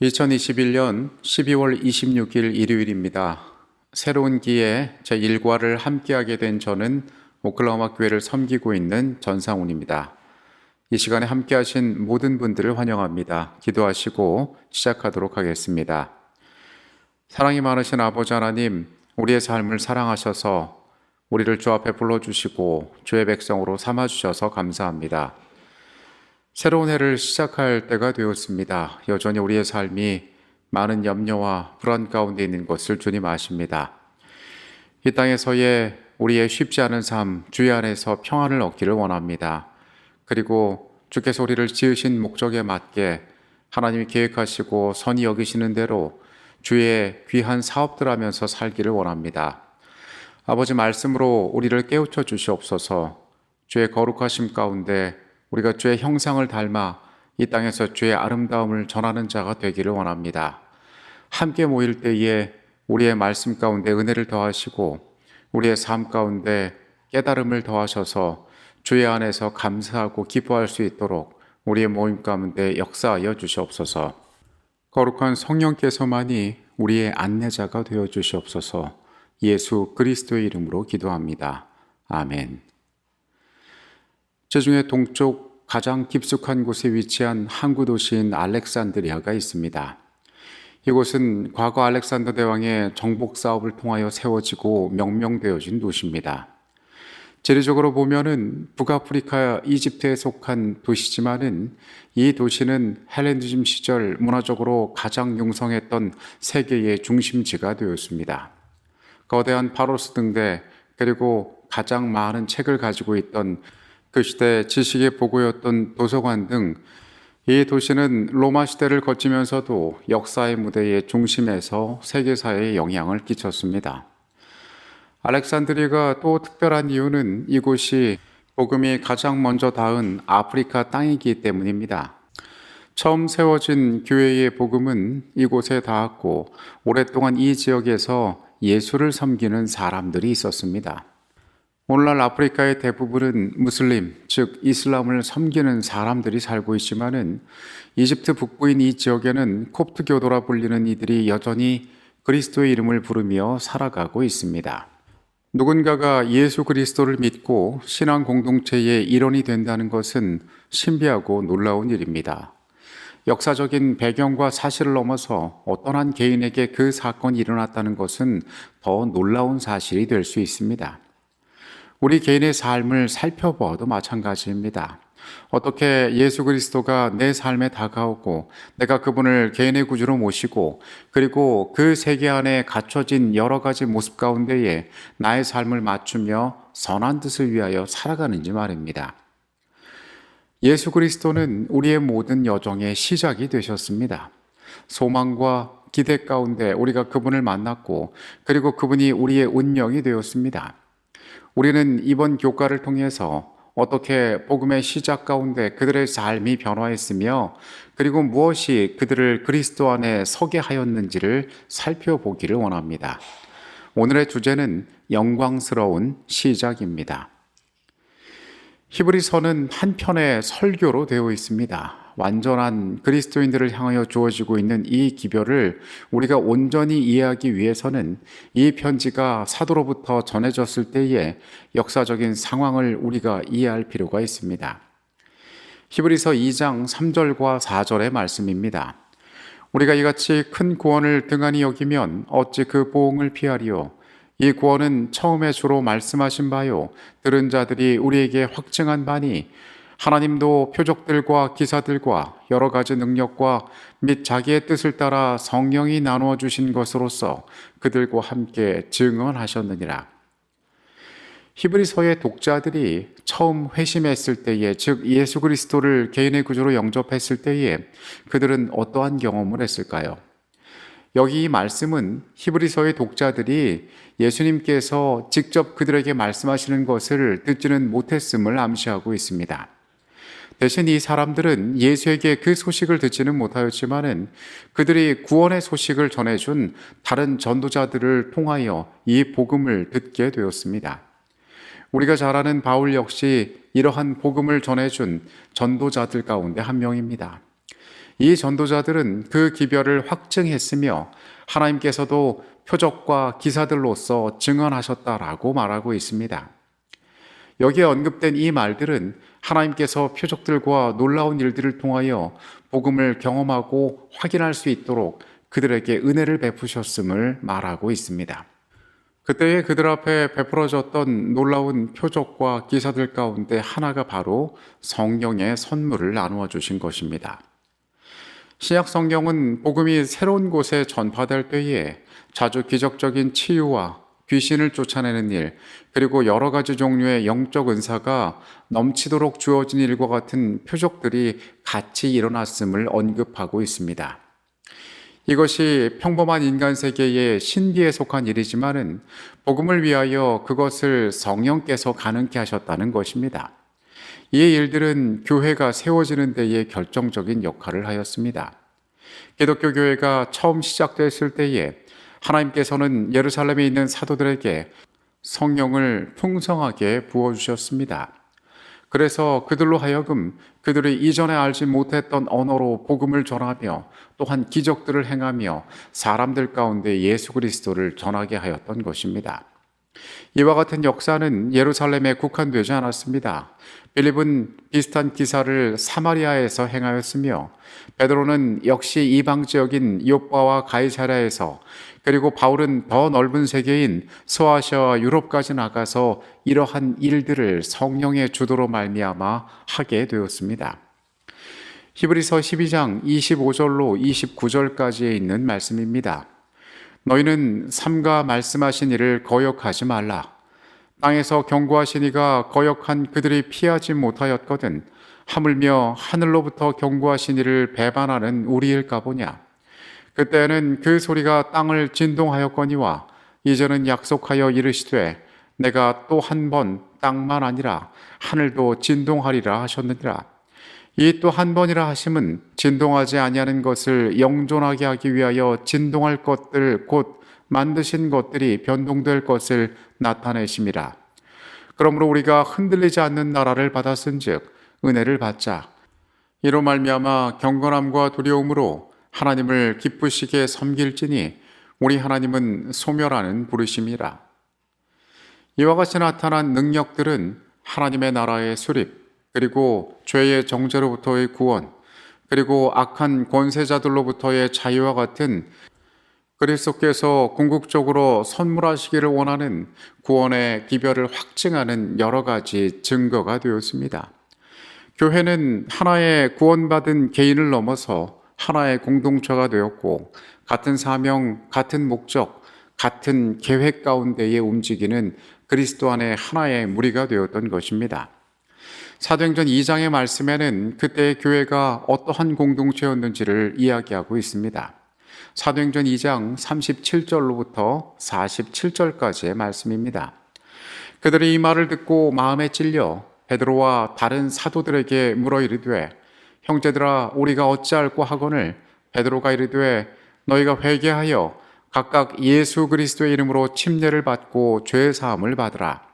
2021년 12월 26일 일요일입니다. 새로운 기회에 제1과를 함께하게 된 저는 오클라호마 교회를 섬기고 있는 전상훈입니다. 이 시간에 함께하신 모든 분들을 환영합니다. 기도하시고 시작하도록 하겠습니다. 사랑이 많으신 아버지 하나님, 우리의 삶을 사랑하셔서 우리를 주 앞에 불러주시고 주의 백성으로 삼아주셔서 감사합니다. 새로운 해를 시작할 때가 되었습니다. 여전히 우리의 삶이 많은 염려와 불안 가운데 있는 것을 주님 아십니다. 이 땅에서의 우리의 쉽지 않은 삶, 주의 안에서 평안을 얻기를 원합니다. 그리고 주께서 우리를 지으신 목적에 맞게 하나님이 계획하시고 선히 여기시는 대로 주의 귀한 사업들 하면서 살기를 원합니다. 아버지 말씀으로 우리를 깨우쳐 주시옵소서. 주의 거룩하심 가운데 우리가 주의 형상을 닮아 이 땅에서 주의 아름다움을 전하는 자가 되기를 원합니다. 함께 모일 때에 우리의 말씀 가운데 은혜를 더하시고 우리의 삶 가운데 깨달음을 더하셔서 주의 안에서 감사하고 기뻐할 수 있도록 우리의 모임 가운데 역사하여 주시옵소서. 거룩한 성령께서만이 우리의 안내자가 되어 주시옵소서. 예수 그리스도의 이름으로 기도합니다. 아멘. 제중의 동쪽 가장 깊숙한 곳에 위치한 항구 도시인 알렉산드리아가 있습니다. 이곳은 과거 알렉산더 대왕의 정복 사업을 통하여 세워지고 명명되어진 도시입니다. 지리적으로 보면은 북아프리카 이집트에 속한 도시지만은 이 도시는 헬레니즘 시절 문화적으로 가장 융성했던 세계의 중심지가 되었습니다. 거대한 파로스 등대 그리고 가장 많은 책을 가지고 있던 그 시대 지식의 보고였던 도서관 등 이 도시는 로마 시대를 거치면서도 역사의 무대의 중심에서 세계사에 영향을 끼쳤습니다. 알렉산드리아가 또 특별한 이유는 이곳이 복음이 가장 먼저 닿은 아프리카 땅이기 때문입니다. 처음 세워진 교회의 복음은 이곳에 닿았고 오랫동안 이 지역에서 예수를 섬기는 사람들이 있었습니다. 오늘날 아프리카의 대부분은 무슬림, 즉 이슬람을 섬기는 사람들이 살고 있지만은 이집트 북부인 이 지역에는 콥트교도라 불리는 이들이 여전히 그리스도의 이름을 부르며 살아가고 있습니다. 누군가가 예수 그리스도를 믿고 신앙 공동체의 일원이 된다는 것은 신비하고 놀라운 일입니다. 역사적인 배경과 사실을 넘어서 어떤 한 개인에게 그 사건이 일어났다는 것은 더 놀라운 사실이 될 수 있습니다. 우리 개인의 삶을 살펴보아도 마찬가지입니다. 어떻게 예수 그리스도가 내 삶에 다가오고 내가 그분을 개인의 구주로 모시고 그리고 그 세계 안에 갖춰진 여러 가지 모습 가운데에 나의 삶을 맞추며 선한 뜻을 위하여 살아가는지 말입니다. 예수 그리스도는 우리의 모든 여정의 시작이 되셨습니다. 소망과 기대 가운데 우리가 그분을 만났고 그리고 그분이 우리의 운명이 되었습니다. 우리는 이번 교과를 통해서 어떻게 복음의 시작 가운데 그들의 삶이 변화했으며 그리고 무엇이 그들을 그리스도 안에 서게 하였는지를 살펴보기를 원합니다. 오늘의 주제는 영광스러운 시작입니다. 히브리서는 한 편의 설교로 되어 있습니다. 완전한 그리스도인들을 향하여 주어지고 있는 이 기별을 우리가 온전히 이해하기 위해서는 이 편지가 사도로부터 전해졌을 때의 역사적인 상황을 우리가 이해할 필요가 있습니다. 히브리서 2장 3절과 4절의 말씀입니다. 우리가 이같이 큰 구원을 등한히 여기면 어찌 그 보응을 피하리요. 이 구원은 처음에 주로 말씀하신 바요 들은 자들이 우리에게 확증한 바니 하나님도 표적들과 기사들과 여러 가지 능력과 및 자기의 뜻을 따라 성령이 나누어 주신 것으로서 그들과 함께 증언하셨느니라. 히브리서의 독자들이 처음 회심했을 때에, 즉 예수 그리스도를 개인의 구주로 영접했을 때에 그들은 어떠한 경험을 했을까요? 여기 이 말씀은 히브리서의 독자들이 예수님께서 직접 그들에게 말씀하시는 것을 듣지는 못했음을 암시하고 있습니다. 대신 이 사람들은 예수에게 그 소식을 듣지는 못하였지만은 그들이 구원의 소식을 전해준 다른 전도자들을 통하여 이 복음을 듣게 되었습니다. 우리가 잘 아는 바울 역시 이러한 복음을 전해준 전도자들 가운데 한 명입니다. 이 전도자들은 그 기별을 확증했으며 하나님께서도 표적과 기사들로서 증언하셨다라고 말하고 있습니다. 여기에 언급된 이 말들은 하나님께서 표적들과 놀라운 일들을 통하여 복음을 경험하고 확인할 수 있도록 그들에게 은혜를 베푸셨음을 말하고 있습니다. 그때에 그들 앞에 베풀어졌던 놀라운 표적과 기사들 가운데 하나가 바로 성령의 선물을 나누어 주신 것입니다. 신약 성경은 복음이 새로운 곳에 전파될 때에 자주 기적적인 치유와 귀신을 쫓아내는 일, 그리고 여러 가지 종류의 영적 은사가 넘치도록 주어진 일과 같은 표적들이 같이 일어났음을 언급하고 있습니다. 이것이 평범한 인간 세계의 신비에 속한 일이지만은 복음을 위하여 그것을 성령께서 가능케 하셨다는 것입니다. 이 일들은 교회가 세워지는 데에 결정적인 역할을 하였습니다. 기독교 교회가 처음 시작됐을 때에 하나님께서는 예루살렘에 있는 사도들에게 성령을 풍성하게 부어주셨습니다. 그래서 그들로 하여금 그들이 이전에 알지 못했던 언어로 복음을 전하며 또한 기적들을 행하며 사람들 가운데 예수 그리스도를 전하게 하였던 것입니다. 이와 같은 역사는 예루살렘에 국한되지 않았습니다. 빌립은 비슷한 기사를 사마리아에서 행하였으며 베드로는 역시 이방 지역인 요빠와 가이사랴에서, 그리고 바울은 더 넓은 세계인 소아시아와 유럽까지 나가서 이러한 일들을 성령의 주도로 말미암아 하게 되었습니다. 히브리서 12장 25절로 29절까지에 있는 말씀입니다. 너희는 삼가 말씀하신 이를 거역하지 말라. 땅에서 경고하신 이가 거역한 그들이 피하지 못하였거든 하물며 하늘로부터 경고하신 이를 배반하는 우리일까 보냐. 그때는 그 소리가 땅을 진동하였거니와 이제는 약속하여 이르시되 내가 또 한 번 땅만 아니라 하늘도 진동하리라 하셨느니라. 이 또 한 번이라 하심은 진동하지 아니하는 것을 영존하게 하기 위하여 진동할 것들 곧 만드신 것들이 변동될 것을 나타내심이라. 그러므로 우리가 흔들리지 않는 나라를 받았은즉 은혜를 받자. 이로 말미암아 경건함과 두려움으로 하나님을 기쁘시게 섬길지니 우리 하나님은 소멸하는 부르심이라. 이와 같이 나타난 능력들은 하나님의 나라의 수립, 그리고 죄의 정죄로부터의 구원, 그리고 악한 권세자들로부터의 자유와 같은 그리스도께서 궁극적으로 선물하시기를 원하는 구원의 기별을 확증하는 여러 가지 증거가 되었습니다. 교회는 하나의 구원받은 개인을 넘어서 하나의 공동체가 되었고 같은 사명, 같은 목적, 같은 계획 가운데에 움직이는 그리스도 안에 하나의 무리가 되었던 것입니다. 사도행전 2장의 말씀에는 그때의 교회가 어떠한 공동체였는지를 이야기하고 있습니다. 사도행전 2장 37절로부터 47절까지의 말씀입니다. 그들이 이 말을 듣고 마음에 찔려 베드로와 다른 사도들에게 물어 이르되 형제들아 우리가 어찌할꼬 하거늘 베드로가 이르되 너희가 회개하여 각각 예수 그리스도의 이름으로 침례를 받고 죄 사함을 받으라.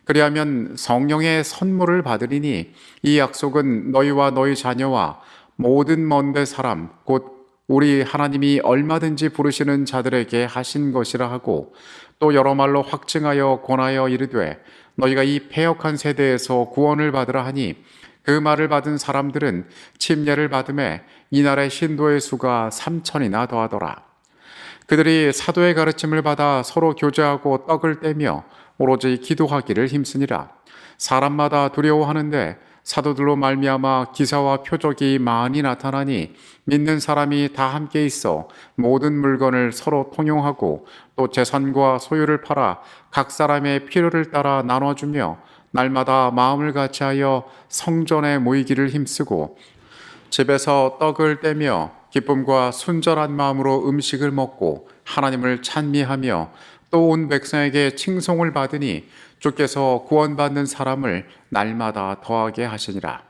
그리하면 성령의 선물을 받으리니 이 약속은 너희와 너희 자녀와 모든 먼데 사람 곧 우리 하나님이 얼마든지 부르시는 자들에게 하신 것이라 하고 또 여러 말로 확증하여 권하여 이르되 너희가 이 패역한 세대에서 구원을 받으라 하니 그 말을 받은 사람들은 침례를 받음에 이날의 신도의 수가 3,000이나 더하더라. 그들이 사도의 가르침을 받아 서로 교제하고 떡을 떼며 오로지 기도하기를 힘쓰니라. 사람마다 두려워하는데 사도들로 말미암아 기사와 표적이 많이 나타나니 믿는 사람이 다 함께 있어 모든 물건을 서로 통용하고 또 재산과 소유를 팔아 각 사람의 필요를 따라 나눠주며 날마다 마음을 같이하여 성전에 모이기를 힘쓰고 집에서 떡을 떼며 기쁨과 순전한 마음으로 음식을 먹고 하나님을 찬미하며 또 온 백성에게 칭송을 받으니 주께서 구원받는 사람을 날마다 더하게 하시니라.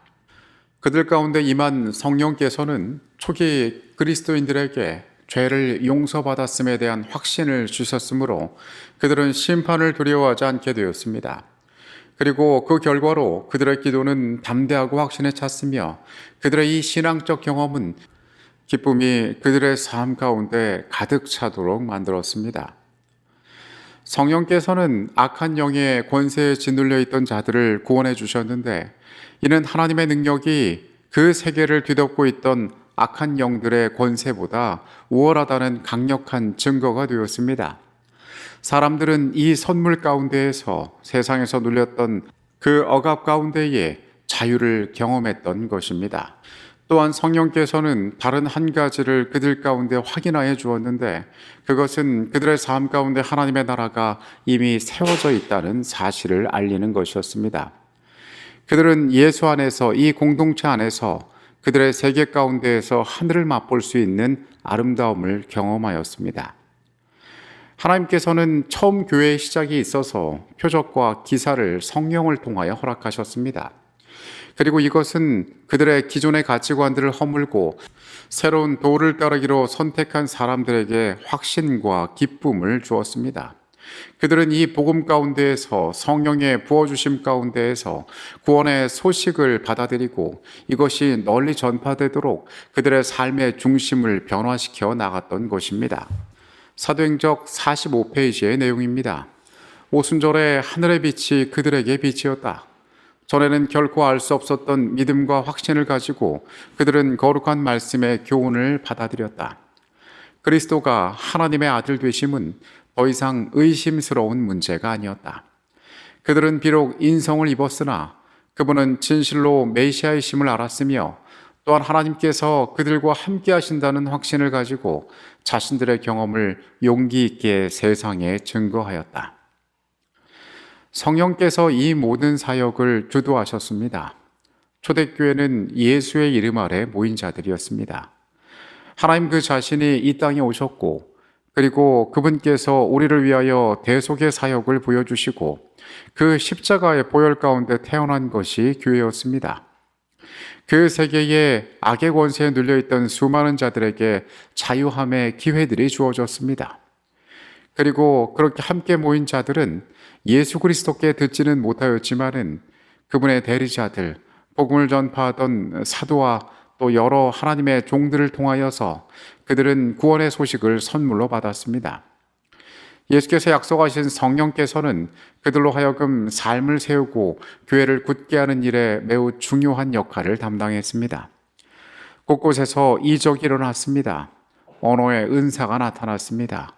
그들 가운데 임한 성령께서는 초기 그리스도인들에게 죄를 용서받았음에 대한 확신을 주셨으므로 그들은 심판을 두려워하지 않게 되었습니다. 그리고 그 결과로 그들의 기도는 담대하고 확신에 찼으며 그들의 이 신앙적 경험은 기쁨이 그들의 삶 가운데 가득 차도록 만들었습니다. 성령께서는 악한 영의 권세에 짓눌려 있던 자들을 구원해 주셨는데, 이는 하나님의 능력이 그 세계를 뒤덮고 있던 악한 영들의 권세보다 우월하다는 강력한 증거가 되었습니다. 사람들은 이 선물 가운데에서 세상에서 눌렸던 그 억압 가운데에 자유를 경험했던 것입니다. 또한 성령께서는 다른 한 가지를 그들 가운데 확인하여 주었는데, 그것은 그들의 삶 가운데 하나님의 나라가 이미 세워져 있다는 사실을 알리는 것이었습니다. 그들은 예수 안에서, 이 공동체 안에서 그들의 세계 가운데에서 하늘을 맛볼 수 있는 아름다움을 경험하였습니다. 하나님께서는 처음 교회의 시작이 있어서 표적과 기사를 성령을 통하여 허락하셨습니다. 그리고 이것은 그들의 기존의 가치관들을 허물고 새로운 도를 따르기로 선택한 사람들에게 확신과 기쁨을 주었습니다. 그들은 이 복음 가운데에서, 성령의 부어주심 가운데에서 구원의 소식을 받아들이고 이것이 널리 전파되도록 그들의 삶의 중심을 변화시켜 나갔던 것입니다. 사도행적 45페이지의 내용입니다. 오순절에 하늘의 빛이 그들에게 빛이었다. 전에는 결코 알 수 없었던 믿음과 확신을 가지고 그들은 거룩한 말씀의 교훈을 받아들였다. 그리스도가 하나님의 아들 되심은 더 이상 의심스러운 문제가 아니었다. 그들은 비록 인성을 입었으나 그분은 진실로 메시아이심을 알았으며, 또한 하나님께서 그들과 함께 하신다는 확신을 가지고 자신들의 경험을 용기 있게 세상에 증거하였다. 성령께서 이 모든 사역을 주도하셨습니다. 초대교회는 예수의 이름 아래 모인 자들이었습니다. 하나님 그 자신이 이 땅에 오셨고, 그리고 그분께서 우리를 위하여 대속의 사역을 보여주시고 그 십자가의 보혈 가운데 태어난 것이 교회였습니다. 그 세계에 악의 권세에 눌려있던 수많은 자들에게 자유함의 기회들이 주어졌습니다. 그리고 그렇게 함께 모인 자들은 예수 그리스도께 듣지는 못하였지만은 그분의 대리자들, 복음을 전파하던 사도와 또 여러 하나님의 종들을 통하여서 그들은 구원의 소식을 선물로 받았습니다. 예수께서 약속하신 성령께서는 그들로 하여금 삶을 세우고 교회를 굳게 하는 일에 매우 중요한 역할을 담당했습니다. 곳곳에서 이적이 일어났습니다. 언어의 은사가 나타났습니다.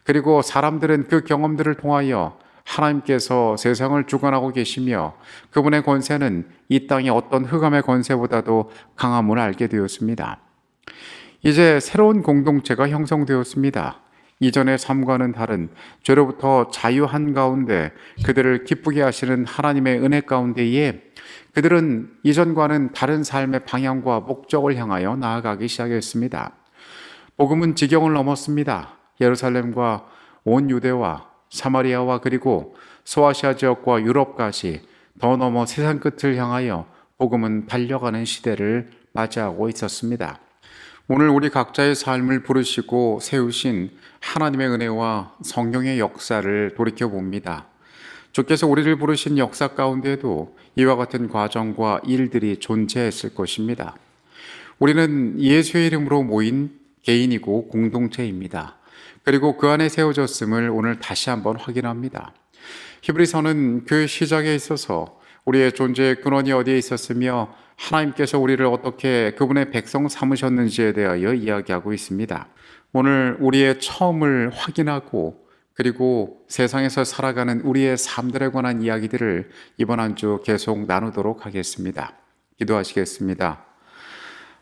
그리고 사람들은 그 경험들을 통하여 하나님께서 세상을 주관하고 계시며 그분의 권세는 이 땅의 어떤 흑암의 권세보다도 강함을 알게 되었습니다. 이제 새로운 공동체가 형성되었습니다. 이전의 삶과는 다른 죄로부터 자유한 가운데 그들을 기쁘게 하시는 하나님의 은혜 가운데에 그들은 이전과는 다른 삶의 방향과 목적을 향하여 나아가기 시작했습니다. 복음은 지경을 넘었습니다. 예루살렘과 온 유대와 사마리아와 그리고 소아시아 지역과 유럽까지 더 넘어 세상 끝을 향하여 복음은 달려가는 시대를 맞이하고 있었습니다. 오늘 우리 각자의 삶을 부르시고 세우신 하나님의 은혜와 성령의 역사를 돌이켜봅니다. 주께서 우리를 부르신 역사 가운데에도 이와 같은 과정과 일들이 존재했을 것입니다. 우리는 예수의 이름으로 모인 개인이고 공동체입니다. 그리고 그 안에 세워졌음을 오늘 다시 한번 확인합니다. 히브리서는 그 시작에 있어서 우리의 존재의 근원이 어디에 있었으며 하나님께서 우리를 어떻게 그분의 백성 삼으셨는지에 대하여 이야기하고 있습니다. 오늘 우리의 처음을 확인하고 그리고 세상에서 살아가는 우리의 삶들에 관한 이야기들을 이번 한 주 계속 나누도록 하겠습니다. 기도하시겠습니다.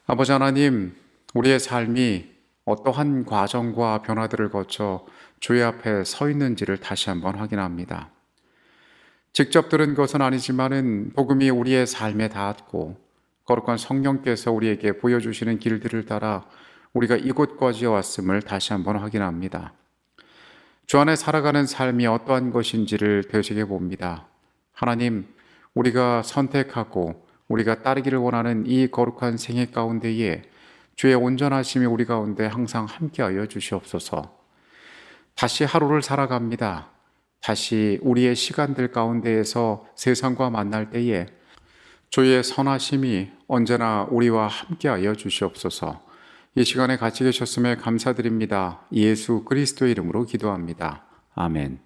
아버지 하나님, 우리의 삶이 어떠한 과정과 변화들을 거쳐 주의 앞에 서 있는지를 다시 한번 확인합니다. 직접 들은 것은 아니지만은 복음이 우리의 삶에 닿았고 거룩한 성령께서 우리에게 보여주시는 길들을 따라 우리가 이곳까지 왔음을 다시 한번 확인합니다. 주 안에 살아가는 삶이 어떠한 것인지를 되새겨 봅니다. 하나님, 우리가 선택하고 우리가 따르기를 원하는 이 거룩한 생애 가운데에 주의 온전하심이 우리 가운데 항상 함께하여 주시옵소서. 다시 하루를 살아갑니다. 다시 우리의 시간들 가운데에서 세상과 만날 때에 주의 선하심이 언제나 우리와 함께하여 주시옵소서. 이 시간에 같이 계셨음에 감사드립니다. 예수 그리스도의 이름으로 기도합니다. 아멘.